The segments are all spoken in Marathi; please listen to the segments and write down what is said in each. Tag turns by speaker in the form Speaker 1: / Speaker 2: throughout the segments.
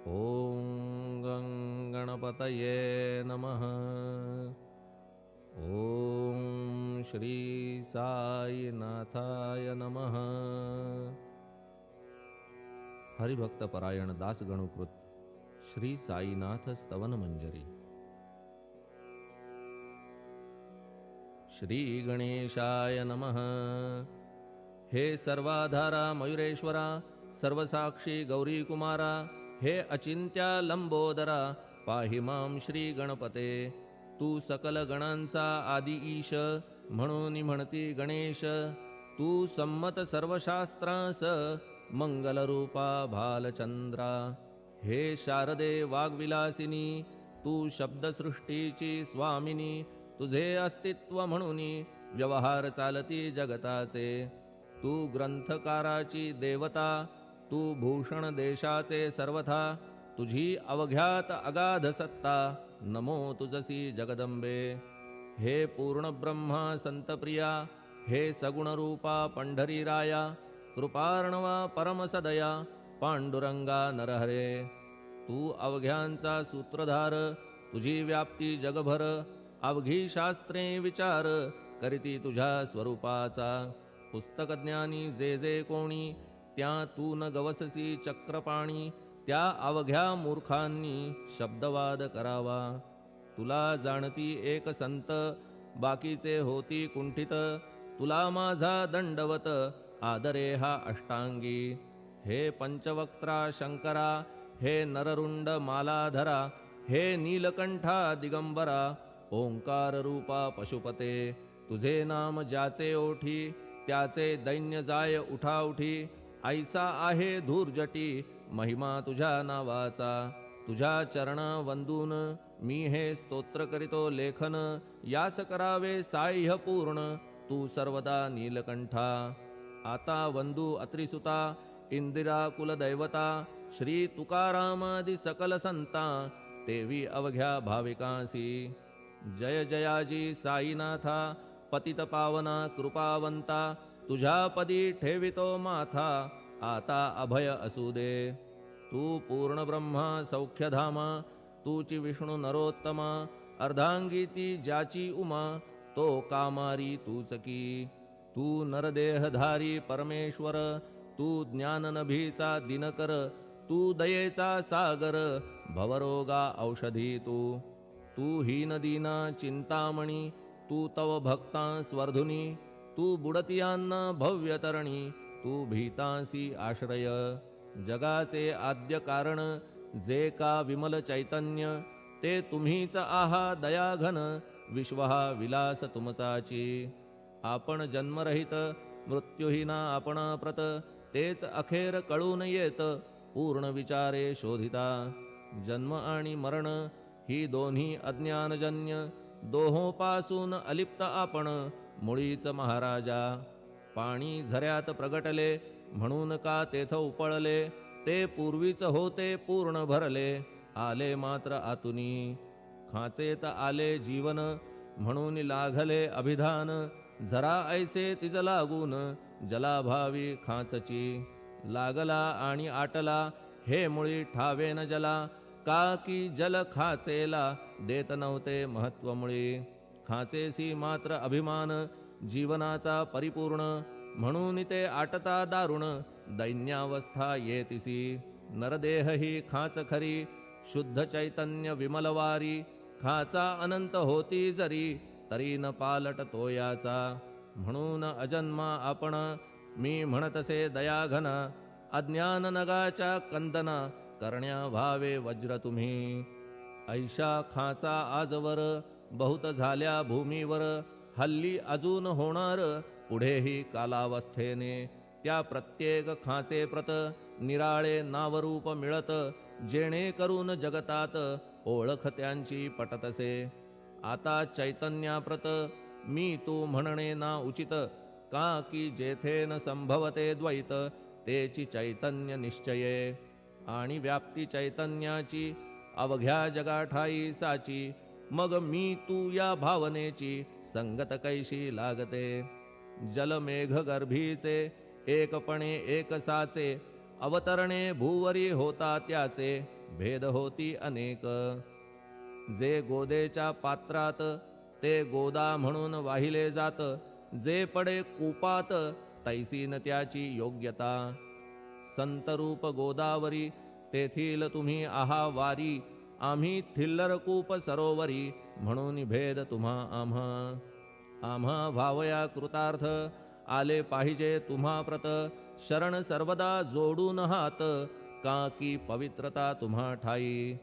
Speaker 1: ॐ गणपतये नमः। ॐ श्री साईनाथाय नमः। हरिभक्तपरायण दासगणुकृत श्री साईनाथ स्तवन मंजरी। श्री गणेशाय नमः। हे सर्वाधारा मयुरेश्वरा, सर्वसाक्षी गौरी कुमारा, हे अचिंत्या लंबोदरा, पाहि मां श्री गणपते। तू सकल गणांचा आदि ईश, म्हणून म्हणती गणेश। तू संमत सर्वशास्त्रांस, मंगलरूपा भालचंद्रा। हे शारदे वाग्विलासिनी, तू शब्दसृष्टीची स्वामिनी। तुझे अस्तित्व म्हणून व्यवहार चालती जगताचे। तू ग्रंथकाराची देवता, तू भूषण देशाचे सर्वथा। तुझी अवघ्यात अगाध सत्ता, नमो तुझसी जगदंबे। हे पूर्ण ब्रह्मा संतप्रिया, हे सगुणरूपा पंढरीराया। कृपार्णवा परमसदया, पांडुरंगा नरहरे। तू अवघ्यांचा सूत्रधार, तुझी व्याप्ती जगभर। अवघी शास्त्रे विचार, करीती तुझ्या स्वरूपाचा। पुस्तकज्ञानी जे जे कोणी, त्या तू न गवससी चक्रपाणी। त्या अवघ्या मूर्खांनी शब्दवाद करावा। तुला जाणती एक संत, बाकीचे होती कुंठित। तुला माझा दंडवत, आदरे हा अष्टांगी। हे पंचवक्त्रा शंकरा, हे नररुंड मालाधरा। हे नीलकंठा दिगंबरा, ओंकार रूपा पशुपते। तुझे नाम ज्याचे ओठी, त्याचे दैन्य जाय उठाउठी। ऐसा आहे धूर्जटी, महिमा तुझ्या नावाचा। तुझ्या चरणा वंदून, मी हे स्तोत्र करीतो लेखन। यास करावे साह्य पूर्ण, तू सर्वदा नीलकंठा। आता वंदू अत्रिसुता, इंदिरा कुलदैवता। श्री तुकारामादि सकल संता, तेवी अवघ्या भाविकांसी। जय जयाजी साईनाथा, पतित पावना कृपावंता। तुझ्या पदी ठेवितो माथा, आता अभय असू दे। तू पूर्ण ब्रह्मा सौख्यधामा, तूची विष्णू नरोत्तमा। अर्धांगी ती ज्याची उमा, तो कामारी तूच की। तू नरदेहधारी परमेश्वर, तू ज्ञाननभीचा दिनकर। तू दयेचा सागर, भवरोगा औषधी तू। तू हीनदीना चिंतामणी, तू तव भक्तां स्वर्धुनी। तू बुडतियांना भव्यतरणी, तू भीतांसी आश्रय। जगाचे आद्य कारण, जे का विमल चैतन्य। ते तुम्हीच आहा दयाघन, विश्वहा विलास तुमचाची। आपण जन्मरहित, मृत्युहीना आपणा प्रत। तेच अखेर कळून येत, पूर्ण विचारे शोधिता। जन्म आणि मरण, ही दोन्ही अज्ञानजन्य। दोहोपासून अलिप्त आपण, मुळीच महाराजा। पाणी झऱ्यात प्रगटले, म्हणून का तेथ उपळले। ते पूर्वीच होते पूर्ण भरले, आले मात्र आतुनी। खाचेत आले जीवन, म्हणून लागले अभिधान। जरा ऐसे तिज लागून, जलाभावी खाचची। लागला आणि आटला, हे मुळी ठावे न जला। का की जल खाचेला, देत नव्हते महत्व मुळी। खाचेसी मात्र अभिमान, जीवनाचा परिपूर्ण। म्हणून ते आटता दारुण, दैन्यावस्था येतिसी। नरदेह ही खाच खरी, शुद्ध चैतन्य विमलवारी। खाचा अनंत होती जरी, तरी न पालट तोयाचा। म्हणून अजन्मा आपण, मी म्हणतसे दयाघन। अज्ञान नगाच्या कंदना, करण्या व्हावे वज्र तुम्ही। ऐशा खाचा आजवर, बहुत झाल्या भूमीवर। हल्ली अजून होणार, पुढेही कालावस्थेने। त्या प्रत्येक खाचे प्रत, निराळे नावरूप मिळत। जेणे करून जगतात, ओळख त्यांची पटतसे। आता चैतन्याप्रत, मी तू म्हणणे ना उचित। का की जेथे न संभवते द्वैत, तेची चैतन्य निश्चये। आणि व्याप्ती चैतन्याची, अवघ्या जगाठाई साची। मग मी तू या भावनेची, संगत कैशी लागते। जलमेघ गर्भीचे, एकपणे एक साचे। अवतरणे भूवरी होता त्याचे, भेद होती अनेक. जे गोदेच्या पात्रात ते गोदा म्हणून वाहिले जात, जे पडे कूपात तैसी न त्याची योग्यता. संतरूप गोदावरी तेथील तुम्ही आहा वारी, आम्ही थिल्लर कूप सरोवरी म्हणून भेद तुम्हा आम्हा. आम्हा भावया कृतार्थ आले पाहिजे तुम्हा प्रत, शरण सर्वदा जोडून हात का की पवित्रता तुम्हा ठाई.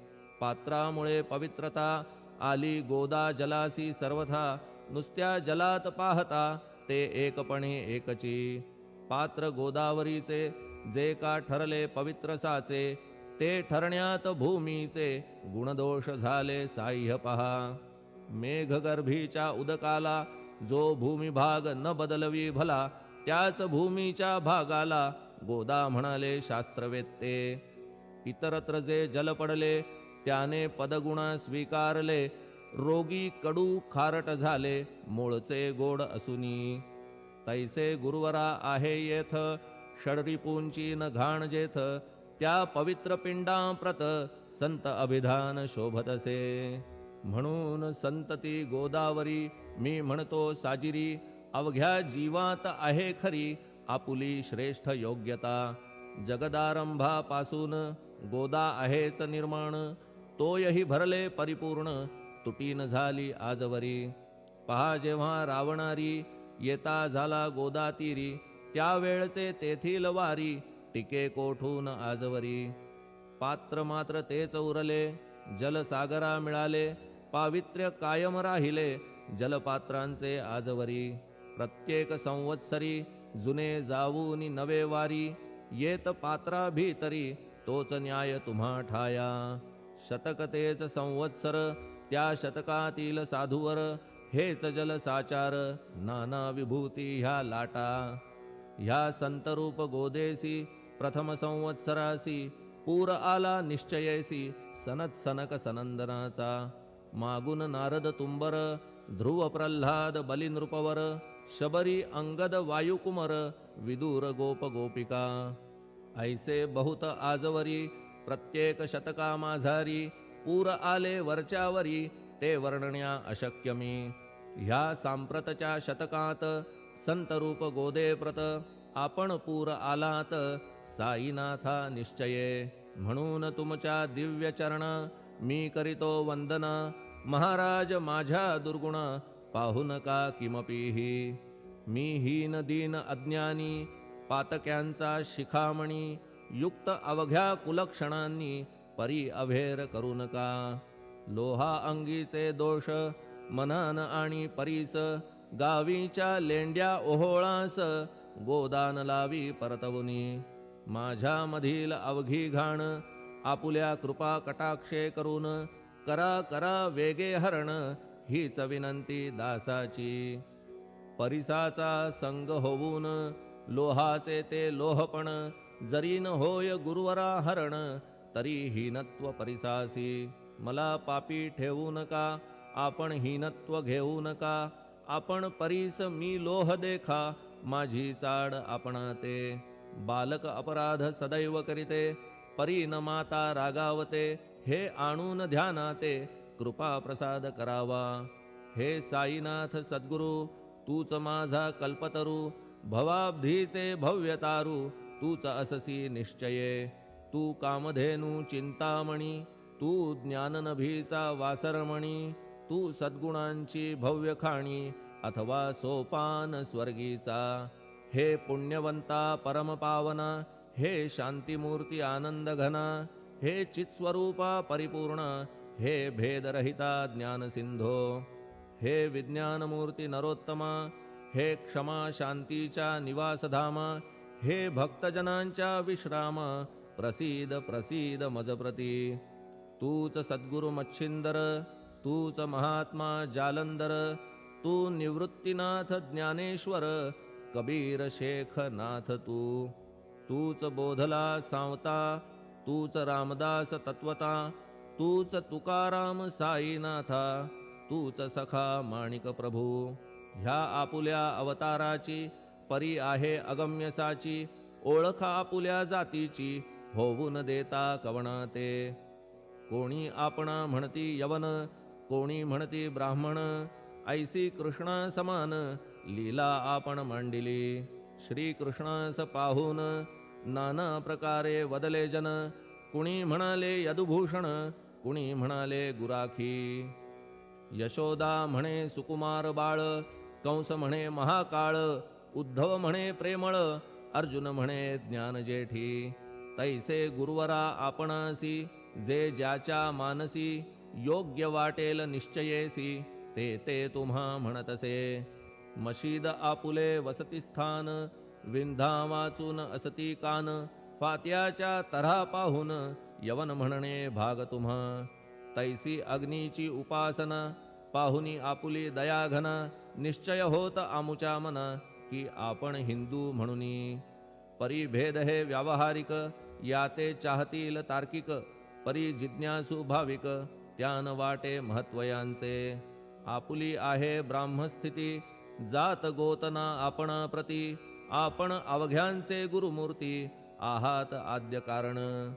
Speaker 1: पात्रामुळे पवित्रता आली गोदा जलासी सर्वथा, नुसत्या जलात पाहता ते एकपणे एकची. पात्र गोदावरीचे जे का ठरले पवित्र साचे, ते ठरण्यात भूमीचे गुणदोष झाले साह्य पहा. मेघगर्भीच्या उदकाला जो भूमिभाग न बदलवी भला, त्याच भूमीच्या भागाला गोदा म्हणाले शास्त्रवेत्ते. इतरत्र जे जल पडले त्याने पदगुणा स्वीकारले, रोगी कडू खारट झाले मूळचे गोड असुनी. तैसे गुरुवरा आहे येथ षडरिपूंची न घाण जेथ, त्या पवित्र पिंडाप्रत संत अभिधान शोभतसे. म्हणून संतती गोदावरी मी म्हणतो साजिरी, अवघ्या जीवात आहे खरी आपुली श्रेष्ठ योग्यता. जगदारंभापासून गोदा आहेच निर्माण, तोयही भरले परिपूर्ण तुटीन झाली आजवरी. पहा जेव्हा रावणारी येता झाला गोदा तीरी, त्यावेळचे तेथील वारी टिके कोठून आजवरी. पात्र मात्र तेच उरले जलसागरा मिळाले, पावित्र्य कायम राहिले जलपात्रांचे आजवरी. प्रत्येक संवत्सरी जुने जाऊन नवे वारी, येत पात्रा भीतरी तोच न्याय तुम्हा ठाया. शतक तेच संवत्सर त्या शतकातील साधूवर, हेच जल साचार नाना विभूती ह्या लाटा. ह्या संतरूप गोदेसी प्रथम संवत्सरासी, पूर आला निश्चयेसी सनत सनक सनंदनाचा. मागून नारद तुंबर, ध्रुव प्रल्हाद बलिनृपवर, शबरी अंगद वायुकुमर, विदूर गोप गोपिका. ऐसे बहुत आजवरी प्रत्येक शतका माझारी, पूर आले वरच्यावरी ते वर्णण्या अशक्य मी. ह्या सांप्रतच्या शतकात संतरूप गोदे प्रत, आपण पूर आलात साईनाथा निश्चये. म्हणून तुमच्या दिव्य चरण मी करीतो वंदना, महाराज माझ्या दुर्गुण पाहू नका किमपीही. मी हीन दीन अज्ञानी पातक्यांचा शिखामणी, युक्त अवघ्या कुलक्षणांनी परी अभेर करू नका. लोहा अंगीचे दोष मनान आणि परीस, गावीच्या लेंड्या ओहोळास गोदान लावी परतवुनी. माझ्या मधील अवघी घाण आपुल्या कृपा कटाक्षे करून, करा करा वेगे हरण हीच विनंती दासाची. परिसाचा संग होऊन लोहाचे ते लोहपण, जरी न होय गुरुवरा हरण तरी हीनत्व परिसासी. मला पापी ठेवू नका आपण हीनत्व घेऊ नका, आपण परीस मी लोह देखा माझी चाड आपणाते. बालक अपराध सदैव करीते परी न माता रागावते, हे आणून ध्यानाते कृपा प्रसाद करावा. हे साईनाथ सद्गुरु तूच माझा कल्पतरू, भवाब्धीचे भव्यतारू तूच अससी निश्चये. तू कामधेनू चिंतामणी, तू ज्ञाननभीचा वासरमणी, तू सद्गुणांची भव्य खाणी अथवा सोपान स्वर्गीचा. हे पुण्यवंता परमपावना, हे शांतीमूर्ती आनंद घना, हे चित्स्वरूपा परिपूर्ण, हे भेदरहिता ज्ञान सिंधो. हे विज्ञानमूर्ती नरोत्तमा, हे क्षमा शांतीच्या निवासधामा, हे भक्तजनांच्या विश्राम प्रसीद प्रसीद मजप्रती. तूच सद्गुरु मच्छिंदर, तूच महात्मा जालंदर, तू निवृत्तीनाथ ज्ञानेश्वर, कबीर शेख नाथ तू. तूच बोधला सांवता, तूच रामदास तत्वता, तूच तुकाराम साईनाथा, तूच सखा माणिक प्रभू. ह्या आपुल्या अवताराची परी आहे अगम्यसाची, ओळख आपुल्या जातीची होऊन देता कवणाते. कोणी आपणा म्हणती यवन, कोणी म्हणती ब्राह्मण, ऐसी कृष्णा समान लीला आपण मांडिली. श्रीकृष्णास पाहून नाना प्रकारे वदले जन, कुणी म्हणाले यदुभूषण, कुणी म्हणाले गुराखी. यशोदा म्हणे सुकुमार बाळ, कंस म्हणे महाकाळ, उद्धव म्हणे प्रेमळ, अर्जुन म्हणे ज्ञान जेठी. तैसे गुरुवरा आपणासी, जे ज्याच्या मानसी, योग्य वाटेल निश्चयेसी, ते ते तुम्हा म्हणतसे. मशीद आपुले वसती स्थान, विंधा वाचून असती कान, फात्याच्या तऱ्हा पाहून यवन म्हणणे भाग तुम्हा. तैसी अग्नीची उपासना, पाहुनी आपुली दयाघना, निश्चय होत आमुच्या मना, की आपण हिंदू म्हणूनी. परिभेद हे व्यावहारिक, याते चाहतील तार्किक, परी जिज्ञासू भाविक, त्यान वाटे महत्वयांचे. आपुली आहे ब्राह्मस्थिती, जात गोतना आपणा प्रती, आपण अवघ्यांचे गुरुमूर्ती, आहात आद्य कारण.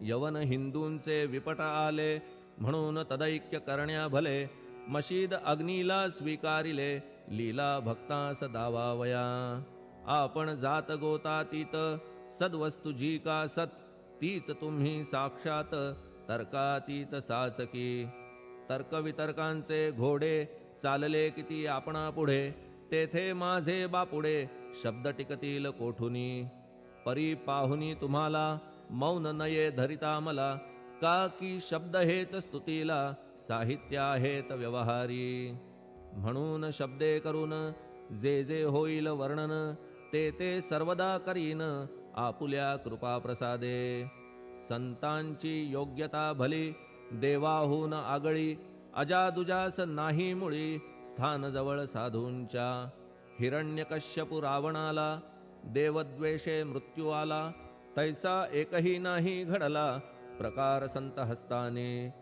Speaker 1: यवन हिंदूंचे विपट आले, म्हणून तदैक्य करण्या भले, मशीद अग्नीला स्वीकारिले, लीला भक्तास दावावया. आपण जात गोतातीत, सद्वस्तू जी का सत, तीच तुम्ही साक्षात तर्कातीत साचकी. तर्कवितर्कांचे घोडे चालले किती आपणा पुढे, तेथे माझे बापुडे शब्द टिकतील कोठुनी. परी पाहुनी तुम्हाला मौन नये धरिता मला, का की शब्द हेच स्तुतीला साहित्य आहेत व्यवहारी. म्हणून शब्दे करून जे जे होईल वर्णन, ते ते सर्वदा करीन आपुल्या कृपा प्रसादे. संतांची योग्यता भली, देवाहून आगळी, अजादुजास नाही मुळी, स्थान जवळ साधूंच्या. हिरण्यकश्यपु रावणाला, देवद्वेषे मृत्यू आला, तैसा एकही नाही घडला प्रकार संत हस्ताने.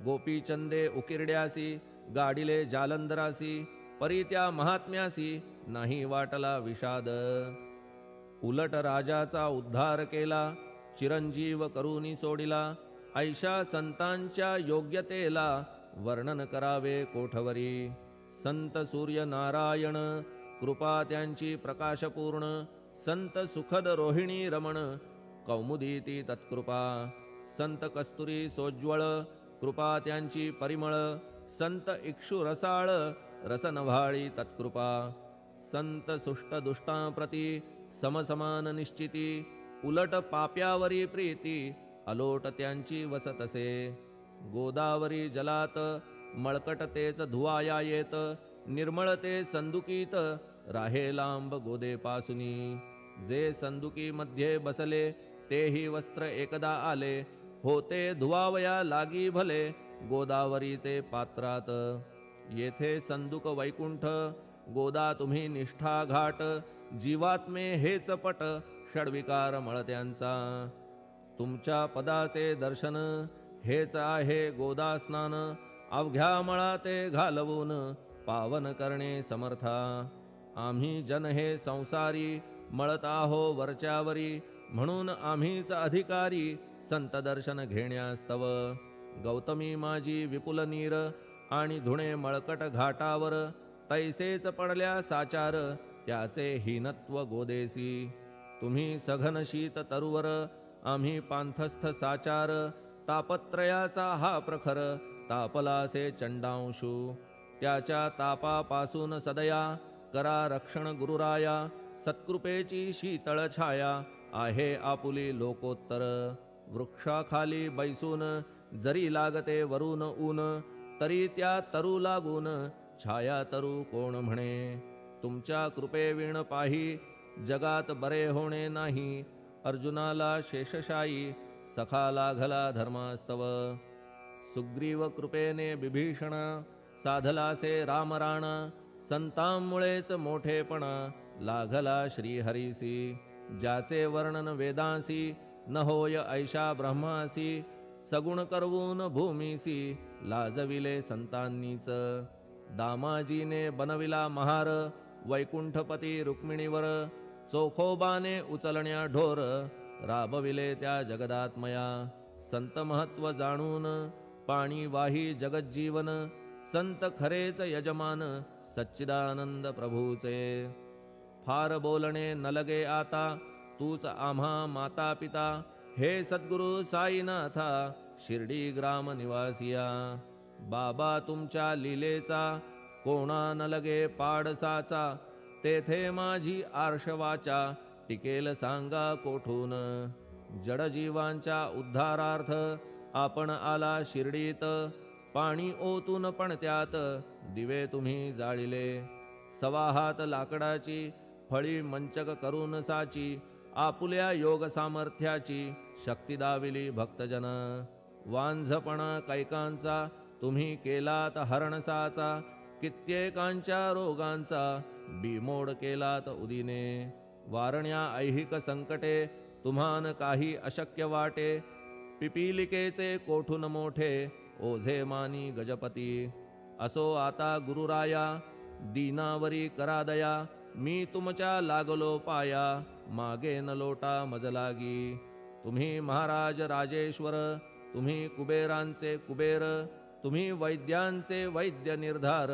Speaker 1: गोपीचंदे उकिरड्यासी, गाडिले जालंधरासी, परी त्या महात्म्यासी नाही वाटला विषाद. उलट राजाचा उद्धार केला, चिरंजीव करूनी सोडिला, ऐशा संतांच्या योग्यतेला वर्णन करावे कोठवरी. संत सूर्य नारायण, कृपा त्यांची प्रकाशपूर्ण, संत सुखद रोहिणी रमण, कौमुदी ती तत्कृपा. संत कस्तुरी सोज्वळ, कृपा त्यांची परिमळ, संत इक्षु रसाळ, रसनव्हाळी तत्कृपा. संत सुष्ट दुष्टांप्रती समसमान निश्चिती, उलट पाप्यावरी प्रीती, अलोट त्यांची वसतसे. गोदावरी जलात मळकट तेच धुवाया येत, निर्मळ ते संदुकीत राहे लांब गोदेपासुनी. जे संदुकी मध्ये बसले, तेही वस्त्र एकदा आले, होते धुवावया लागी भले गोदावरीचे पात्रात. येथे संदुक वैकुंठ, गोदा तुम्ही निष्ठा घाट, जीवात्मे हेच पट, षडविकार मळत्यांचा. तुमच्या पदाचे दर्शन हेच आहे गोदा स्नान, अवघ्या मळाते घालवून पावन करणे समर्था. आम्ही जन हे संसारी, मळत आहो वरच्यावरी, म्हणून आम्हीच अधिकारी संत दर्शन घेण्यास्तव. गौतमी माझी विपुल नीर, आणि धुणे मळकट घाटावर, तैसेच पडल्या साचार त्याचे हीनत्व गोदेसी. तुम्ही सघन शीत तरुवर, आम्ही पांथस्थ साचार, तापत्रयाचा हा प्रखर तापलासे चंडांशू. त्याच्या तापापासून सदया करा रक्षण गुरुराया, सत्कृपेची शीतळ छाया आहे आपुली लोकोत्तर. वृक्षाखाली बैसून जरी लागते वरून ऊन, तरी त्या तरू लागून छाया तरू कोण म्हणे. तुमच्या कृपेविण पाही जगात बरे होणे नाही, अर्जुनाला शेषशायी सखा लागला धर्मास्तव. सुग्रीव कृपेने बिभीषण साधलासे रामराणा, संतांमुळेच मोठेपणा लागला श्रीहरीसी. ज्याचे वर्णन वेदांसी न होय ऐशा ब्रह्मासी, सगुण करवून भूमीसी लाजविले संतांनीच. दामाजीने बनविला महार वैकुंठपती रुक्मिणीवर, चोखोबाने उचलण्या ढोर राबविले त्या जगदात्मया. संत महत्व जाणून पाणी वाही जगज्जीवन संत खरेच यजमान सच्चिदानंद प्रभूचे फार बोलणे न लगे आता तूच आम्हा माता पिता हे सद्गुरु साईनाथा शिर्डी ग्राम निवासिया बाबा तुमच्या लीलेचा कोणा न लगे पाडसाचा तेथे माझी आर्षवाचा टिकेल सांगा कोठून जडजीवांच्या उद्धारार्थ आपण आला शिर्डीत पाणी ओतून पण त्यात दिवे तुम्ही जाळिले सवा हात लाकडाची फळी मंचक करून साची आपुल्या योग सामर्थ्याची शक्ती दाविली भक्तजन वांझपणा कैकांचा तुम्ही केलात हरणसाचा कित्येकांच्या रोगांचा बिमोड केलात उदिने वारण्या ऐहिक संकटे तुम्हान काही अशक्य वाटे पिपीलिकेचे कोठून मोठे ओझे मानी गजपती असो आता गुरुराया दीनावरी करा दया मी तुमच्या लागलो पाया मागे न लोटा मज लागी तुम्ही महाराज राजेश्वर तुम्ही कुबेरांचे कुबेर तुम्ही वैद्यांचे वैद्य निर्धार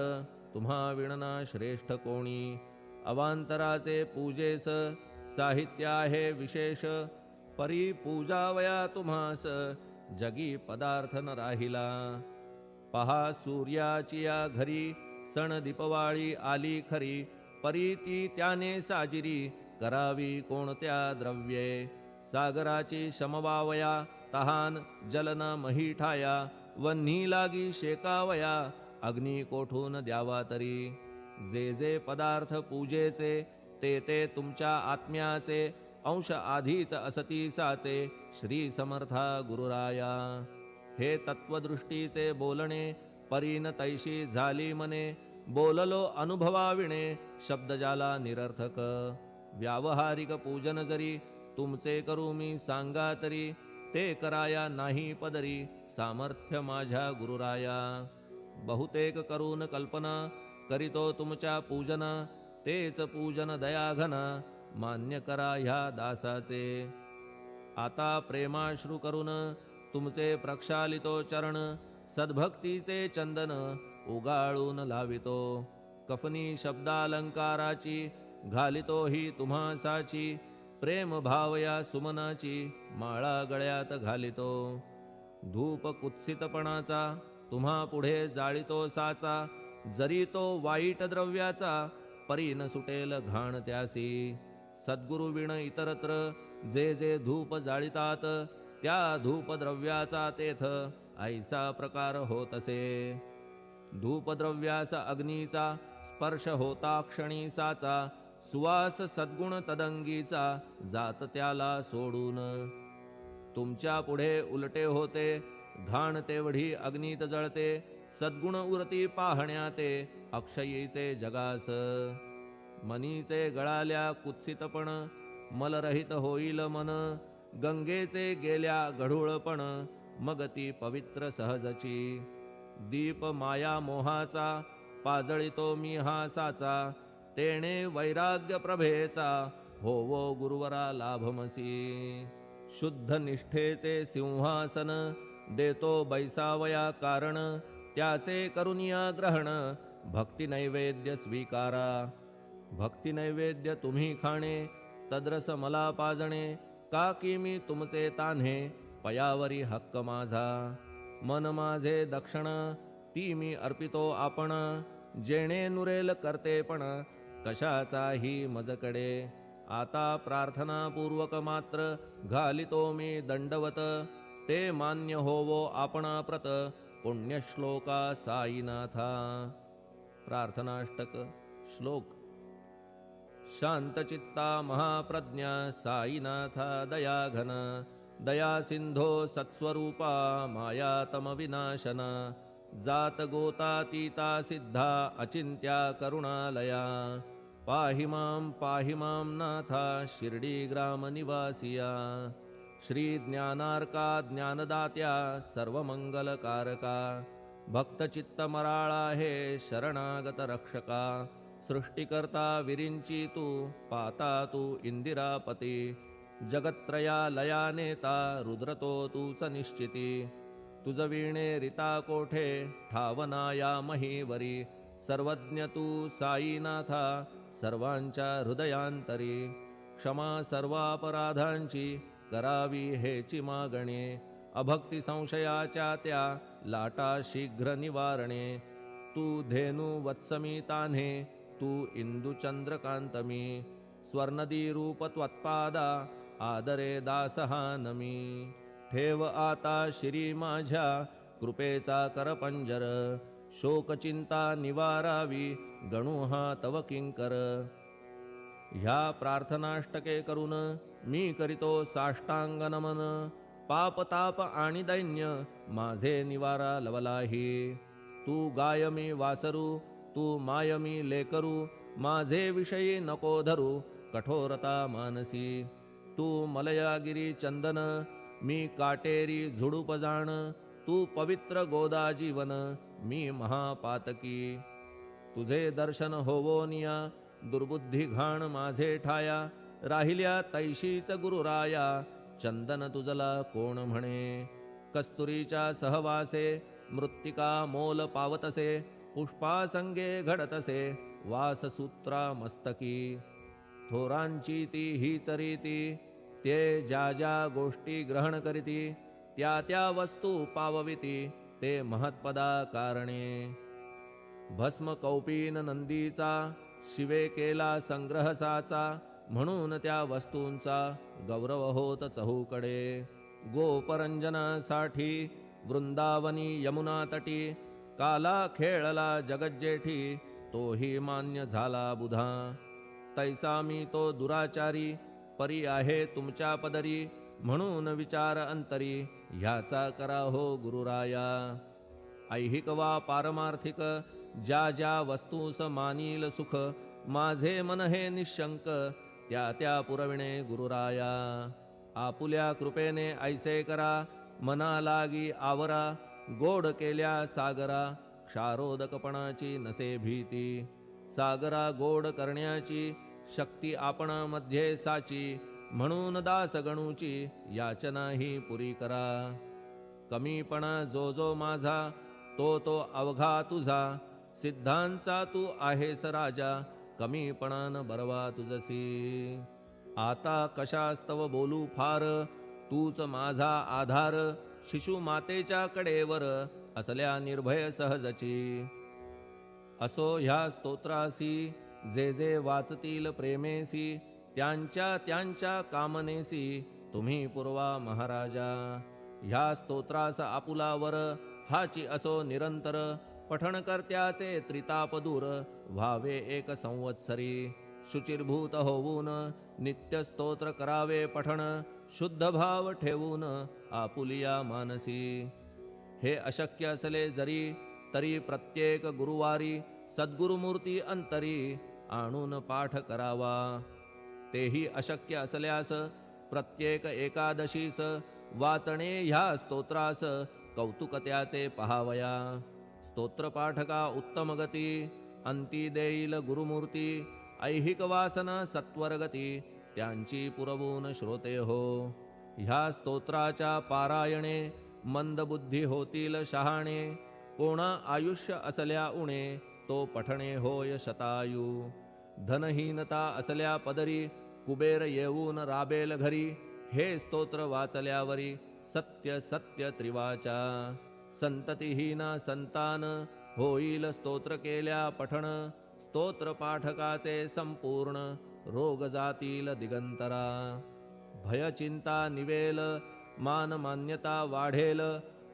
Speaker 1: तुम्हा विणना श्रेष्ठ कोणी अवांतराचे पूजेस साहित्य आहे विशेष परी पूजावया तुम्हास जगी पदार्थ न राहिला पहा सूर्याची या घरी सण दीपवाळी आली खरी परी ती त्याने साजिरी करावी कोणत्या द्रव्ये सागराची शमवावया तहान जलन मही ठाया वन्ही लागी शेकावया अग्नी कोठून द्यावा तरी जे जे पदार्थ पूजेचे ते ते तुमच्या आत्म्याचे अंश आधीच असतीसाचे श्री समर्था गुरुराया हे तत्वदृष्टीचे बोलणे परीन तैशी झाली मने बोललो अनुभवाविणे शब्द जाला निरर्थक व्यावहारिक पूजन जरी तुमचे करू मी सांगा तरी ते कराया नाही पदरी सामर्थ्य माझ्या गुरुराया बहुतेक करून कल्पना करीतो तुमच्या पूजन तेच पूजन दयाघन मान्य करा ह्या दासाचे आता प्रेमाश्रू करून तुमचे प्रक्षालितो चरण सद्भक्तीचे चंदन उगाळून लावितो कफनी शब्दालंकाराची घालितो ही तुम्हासाची प्रेम भावया सुमनाची माळा गळ्यात घालितो धूप कुत्सितपणाचा तुम्हा पुढे जाळितो साचा जरी तो वाईट द्रव्याचा परी न सुटेल घाण त्यासी सद्गुरु विण इतरत्र जे जे धूप जाळितात त्या धूप द्रव्याचा तेथ ऐसा प्रकार होतसे धूपद्रव्यास अग्नीचा स्पर्श होता क्षणी साचा सुवास सद्गुण तदंगीचा जात त्याला सोडून तुमच्या पुढे उलटे होते घाण तेवढी अग्नीत जळते सद्गुण उरती पाहण्या ते अक्षयीचे जगास मनीचे गळाल्या कुत्सितपण मलरहित होईल मन गंगेचे गेल्या गढूळपण मग ती पवित्र सहजची दीप माया मोहाचा पाजळितो मी हा साचा तेणे वैराग्य प्रभेचा होवो गुरुवरा लाभमसी शुद्ध निष्ठेचे सिंहासन देतो बैसावया कारण त्याचे करुनिया ग्रहण भक्ती नैवेद्य स्वीकारा भक्ती नैवेद्य तुम्ही खाणे तद्रस मला पाजणे का की मी तुमचे तान्हे पयावरी हक्क माझा मन माझे दक्षिण ती मी अर्पितो आपण जेणे नुरेल करतेपण कशाचाही मजकडे आता प्रार्थना पूर्वक मात्र घालितो मी दंडवत ते मान्य होवो आपणा प्रत पुण्यश्लोका साईनाथा प्रार्थनाष्टक श्लोक शांतचित्ता महाप्रज्ञा साईनाथा दयाघन दया सिंधो सत्स्वरूपा मायातम विनाशन जात गोतातीता सिद्धा अचिंत्या करुणालया पाहि मां नाथा शिर्डी ग्राम निवासिया श्री ज्ञानार्का ज्ञानदात्या सर्वमंगलकारका भक्तचित्त मराळा हे शरणागत रक्षका सृष्टिकर्ता विरिंची तू पाता तू इंदिरापती जगत्त्रया लया नेता रुद्रतो तूच निश्चिती. तुझ वीणे रिता कोठे ठावना या महीवरी. सर्वज्ञ तू साईनाथा सर्वांच्या हृदयांतरी. क्षमा सर्वापराधांची करावी हेची मागणे. अभक्ती संशयाच्या त्या लाटा शीघ्र निवारणे. तू धेनू वत्समी तान्हे तू इंदू चंद्रकांतमी. स्वर्णदी रूप त्वत्पादा आदरे दासहा नमी. ठेव आता शिरी माझ्या कृपेचा करपंजर. शोकचिंता निवारावी गणू हा तव किंकर. ह्या प्रार्थनाष्टके करून मी करीतो साष्टांग नमन. पाप ताप आणि दैन्य माझे निवारा लवलाही. तू गाय मी वासरू तू माय मी लेकरू. माझे विषयी नको धरू कठोरता मानसी. तू मलयागिरी चंदन मी काटेरी झुडूप जाण. तू पवित्र गोदा जीवन मी महापातकी. तुझे दर्शन होवोनिया दुर्बुद्धी घाण माझे ठाया. राहिल्या तैशीच गुरुराया चंदन तुझला कोण म्हणे. कस्तुरीच्या सहवासे मृत्तिका मोल पावतसे. पुष्पासंगे घडतसे वाससूत्रा मस्तकी. थोरांची ती हीच रीती ते ज्या ज्या गोष्टी ग्रहण करीती. त्या त्या वस्तू पावविती ते महत्पदा कारणे. भस्म कौपीन नंदीचा शिवे केला संग्रह साचा. म्हणून त्या वस्तूंचा गौरव होत चहूकडे. गोपरंजनासाठी वृंदावनी यमुना तटी. काला खेळला जगज्जेठी तोही मान्य झाला बुधा. तैसा मी तो दुराचारी परी आहे तुमच्या पदरी. म्हणून विचार अंतरी ह्याचा करा हो गुरुराया. ऐहिक वा पारमार्थिक ज्या ज्या वस्तूस मानील सुख. माझे मन हे निशंक त्या त्या पुरविणे गुरुराया. आपुल्या कृपेने ऐसे करा मना लागी आवरा. गोड केल्या सागरा क्षारोदकपणाची नसे भीती. सागरा गोड करण्याची शक्ती आपणामध्ये साची. म्हणून दास गणूची याचना ही पुरी करा. कमीपणा जो जो माझा तो तो अवघा तुझा. सिद्धांचा तू आहेस राजा कमीपणान बरवा तुझसी. आता कशास्तव बोलू फार तूच माझा आधार. शिशु मातेच्या कडेवर असल्या निर्भय सहजची. असो ह्या स्तोत्रासी जे जे वाचतील प्रेमेसी. त्यांच्या त्यांच्या कामनेसी तुम्ही पुरवा महाराजा. ह्या स्तोत्रास आपुलावर हाची असो निरंतर. पठण करत्याचे त्रिताप दूर व्हावे एक संवत्सरी. शुचिर्भूत होऊन नित्य स्तोत्र करावे पठण. शुद्ध भाव ठेवून आपुलिया मानसी. हे अशक्य असले जरी तरी प्रत्येक गुरुवारी सद्गुरुमूर्ती अंतरी आणून पाठ करावा. तेही अशक्य असल्यास प्रत्येक एकादशीस वाचणे ह्या स्तोत्रास कौतुक त्याचे पहावया. स्तोत्रपाठका उत्तम गती अंती देईल गुरुमूर्ती. ऐहिक वासना सत्वरगती त्यांची पुरवून श्रोते हो. ह्या स्तोत्राच्या पारायणे मंदबुद्धी होतील शहाणे. कोणा आयुष्य असल्या उणे तो पठणे होय शतायू. धनहीनता असल्या पदरी कुबेर येऊन राबेल घरी. हे स्तोत्र वाचल्यावरी सत्य सत्य त्रिवाचा. संततिहीना संतान होईल स्तोत्र केल्या पठण. स्तोत्र पाठकाचे संपूर्ण रोग जातील दिगंतरा. भय चिंता निवेल मान मान्यता वाढेल.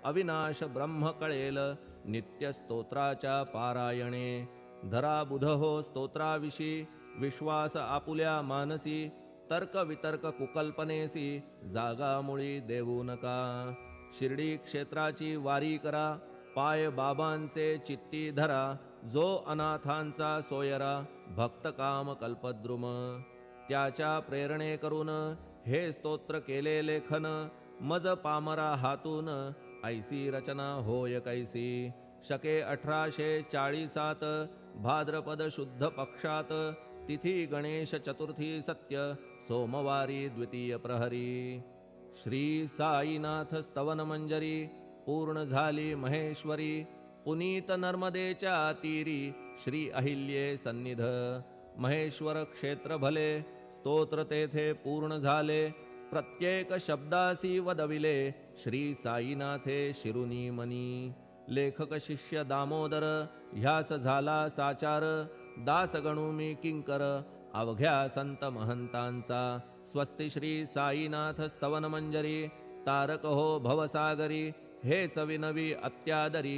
Speaker 1: अविनाश ब्रह्म कळेल नित्य स्तोत्राच्या पारायणे. धरा बुध हो स्तोत्राविषयी विश्वास आपुल्या मानसी. तर्क वितर्क कुकल्पनेसी जागा मुळी देऊ नका. शिर्डी क्षेत्राची वारी करा पाय बाबांचे चित्ती धरा. जो अनाथांचा सोयरा भक्त काम कल्पद्रुम. त्याच्या प्रेरणे करून हे स्तोत्र केले लेखन. मज पामरा हातून ऐसी रचना होय कैसी. शके 1840 भाद्रपद शुद्ध पक्षात. तिथी गणेश चतुर्थी सत्य सोमवारी द्वितीय प्रहरी श्री साईनाथ स्तवन मंजरी पूर्ण झाली महेश्वरी पुनीत नर्मदेच्या तीरी श्री अहिल्ये सन्निध महेश्वर क्षेत्र भले स्तोत्र तेथे पूर्ण झाले प्रत्येक शब्दासी वदविले श्री साईनाथे शिरुनी मनी लेखक शिष्य दामोदर ह्यास झाला साचार दास गणू मी किंकर अवघ्या संत महंतांचा स्वस्ति श्री साईनाथ स्तवन मंजरी तारक हो भवसागरी हेच विनवी अत्यादरी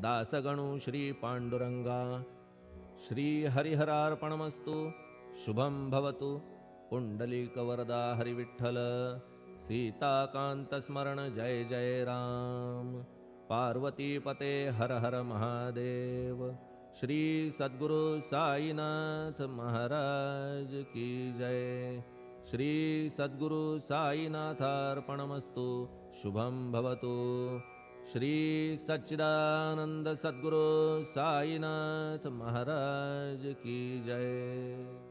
Speaker 1: दासगणू श्री पांडुरंगा श्री हरिहरार्पणमस्तु शुभं भवतु पुंडलिकवरदा हरिविठ्ठल सीताकांत स्मरण जय जय राम पार्वतीपते हर हर महादेव श्री सद्गुरु साईनाथ महाराज की जय श्री सद्गुरु साईनाथार्पणमस्तु शुभं भवतु श्री सच्चिदानंद सद्गुरु साईनाथ महाराज की जय।